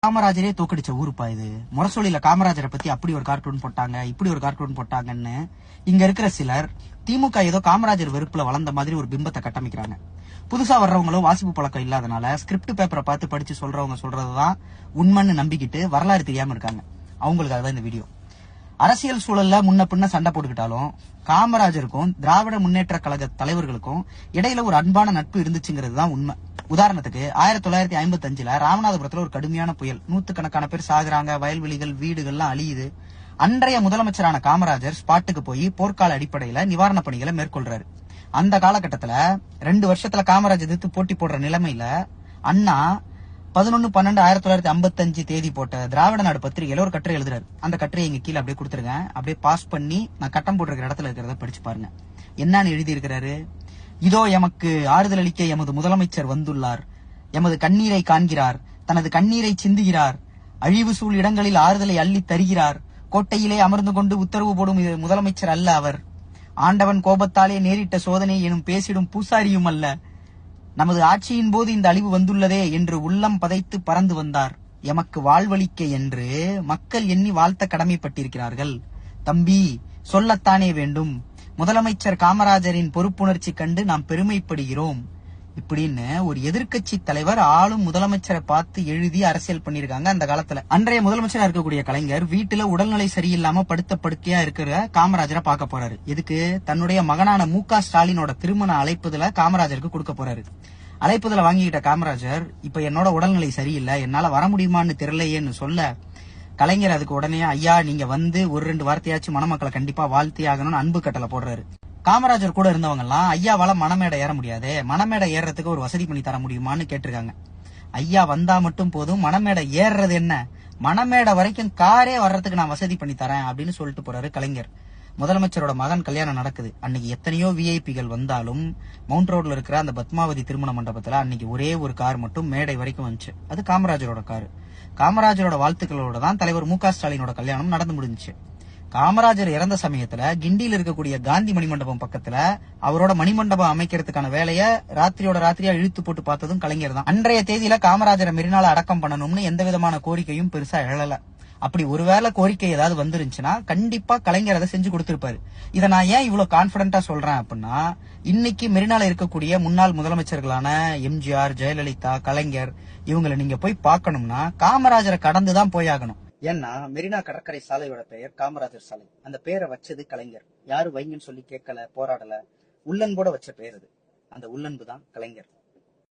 காமராஜரே தோக்கடிச்ச ஊருப்பா இது. முரசொலியில காமராஜரை பத்தி அப்படி ஒரு கார்ட்டூன் போட்டாங்க, இப்படி ஒரு கார்ட்டூன் போட்டாங்கன்னு இங்க இருக்கிற சிலர் திமுக ஏதோ காமராஜர் வெறுப்புல வளர்ந்த மாதிரி ஒரு பிம்பத்தை கட்டமைக்கிறாங்க. புதுசா வர்றவங்களும் வாசிப்பு பழக்கம் இல்லாதனால ஸ்கிரிப்ட் பேப்பரை பார்த்து படிச்சு சொல்றவங்க சொல்றதுதான் உண்மைன்னு நம்பிக்கிட்டு வரலாறு தெரியாம இருக்காங்க. அவங்களுக்காக தான் இந்த வீடியோ. அரசியல் சூழல்ல முன்ன பின்ன சண்டை போட்டுக்கிட்டாலும் காமராஜருக்கும் திராவிட முன்னேற்ற கழக தலைவர்களுக்கும் இடையில ஒரு அன்பான நட்பு இருந்துச்சுங்கிறது தான் உண்மை. உதாரணத்துக்கு 1955 ராமநாதபுரத்துல ஒரு கடுமையான புயல், நூத்துக்கணக்கான பேர் சாகுறாங்க, வயல்வெளிகள் வீடுகள்லாம் அழியுது. அன்றைய முதலமைச்சரான காமராஜர் ஸ்பாட்டுக்கு போய் போர்க்கால அடிப்படையில நிவாரண பணிகளை மேற்கொள்றாரு. அந்த காலகட்டத்துல 2 வருஷத்துல காமராஜர் எதிர்த்து போட்டி போடுற நிலைமையில அண்ணா 11/12/1955 தேதி போட்ட திராவிட நாடு பத்திரிகையில ஒரு கட்டுரை எழுதுறாரு. அந்த கட்டுரையை இங்க கீழே அப்படியே கொடுத்துருங்க. அப்படியே பாஸ் பண்ணி நான் கட்டம் போட்டிருக்கிற இடத்துல இருக்கிறத படிச்சு பாருங்க. என்னன்னு எழுதி இருக்கிறாரு. இதோ எமக்கு ஆறுதல் அளிக்க எமது முதலமைச்சர் வந்துள்ளார். எமது கண்ணீரை காண்கிறார், தனது கண்ணீரை சிந்துகிறார், அழிவு சூழ் இடங்களில் ஆறுதலை அள்ளி தருகிறார். கோட்டையிலே அமர்ந்து கொண்டு உத்தரவு போடும் முதலமைச்சர் அல்ல அவர். ஆண்டவன் கோபத்தாலே நேரிட்ட சோதனை எனும் பேசிடும் பூசாரியும் அல்ல. நமது ஆட்சியின் போது இந்த அழிவு வந்துள்ளதே என்று உள்ளம் பதைத்து பறந்து வந்தார். எமக்கு வாழ்வளிக்க என்று மக்கள் எண்ணி வாழ்த்த கடமைப்பட்டிருக்கிறார்கள். தம்பி, சொல்லத்தானே வேண்டும். முதலமைச்சர் காமராஜரின் பொறுப்புணர்ச்சி கண்டு நாம் பெருமைப்படுகிறோம். இப்படின்னு ஒரு எதிர்கட்சி தலைவர் ஆளும் முதலமைச்சரை பார்த்து எழுதி அரசியல் பண்ணிருக்காங்க அந்த காலத்துல. அன்றைய முதலமைச்சரா இருக்கக்கூடிய கலைஞர் வீட்டுல உடல்நிலை சரியில்லாம படுத்த படுக்கையா இருக்கிற காமராஜரை பார்க்க போறாரு. எதுக்கு? தன்னுடைய மகனான மு.க. ஸ்டாலினோட திருமண அழைப்புதல காமராஜருக்கு கொடுக்க போறாரு. அழைப்புதல வாங்கிக்கிட்ட காமராஜர், இப்ப என்னோட உடல்நிலை சரியில்லை, என்னால வர முடியுமான்னு தெரியலையேன்னு சொல்ல, கலைஞர் அதுக்கு உடனே ஐயா நீங்க வந்து ஒரு 2 வார்த்தையாச்சும் மணமக்களை கண்டிப்பா வாழ்த்தி ஆகணும்னு அன்பு கட்டளை போடுறாரு. காமராஜர் கூட இருந்தவங்க எல்லாம் ஐயாவால மணமேடை ஏற முடியாது, மணமேடை ஏறதுக்கு ஒரு வசதி பண்ணி தர முடியுமான்னு கேட்டிருக்காங்க. ஐயா வந்தா மட்டும் போதும், மணமேடை ஏறுறது என்ன, மணமேடை வரைக்கும் காரே வர்றதுக்கு நான் வசதி பண்ணி தரேன் அப்படின்னு சொல்லிட்டு போறாரு கலைஞர். முதலமைச்சரோட மகன் கல்யாணம் நடக்குது. அன்னைக்கு எத்தனையோ விஐபிகள் வந்தாலும் மவுண்ட் ரோட்ல இருக்கிற அந்த பத்மாவதி திருமண மண்டபத்துல அன்னைக்கு ஒரே ஒரு கார் மட்டும் மேடை வரைக்கும் வந்துச்சு. அது காமராஜரோட காரு. காமராஜரோட வாழ்த்துக்களோட தான் தலைவர் மு.க. ஸ்டாலினோட கல்யாணம் நடந்து முடிஞ்சுச்சு. காமராஜர் இறந்த சமயத்துல கிண்டியில இருக்கக்கூடிய காந்தி மணிமண்டபம் பக்கத்துல அவரோட மணிமண்டபம் அமைக்கிறதுக்கான வேலைய ராத்திரியா இழுத்து போட்டு பார்த்ததும் கலைஞர் தான். அன்றைய தேதியில காமராஜரை மெரினால அடக்கம் பண்ணணும்னு எந்த விதமான கோரிக்கையும் பெருசா எழல. அப்படி ஒருவேளை கோரிக்கை ஏதாவது வந்துருந்துச்சுன்னா கண்டிப்பா கலைஞர் அதை செஞ்சு கொடுத்திருப்பாரு. இதை நான் ஏன் இவ்வளவு கான்பிடண்டா சொல்றேன் அப்படின்னா, இன்னைக்கு மெரினால இருக்கக்கூடிய முன்னாள் முதலமைச்சர்களான எம்ஜிஆர், ஜெயலலிதா, கலைஞர் இவங்களை நீங்க போய் பார்க்கணும்னா காமராஜரை கடந்துதான் போயாகணும். ஏன்னா மெரினா கடற்கரை சாலையோட பெயர் காமராஜர் சாலை. அந்த பேரை வச்சது கலைஞர். யாரு வைங்கன்னு சொல்லி கேட்கல, போராடல, உள்ளன்போட வச்ச பேர் அது. அந்த உள்ளன்பு தான் கலைஞர்.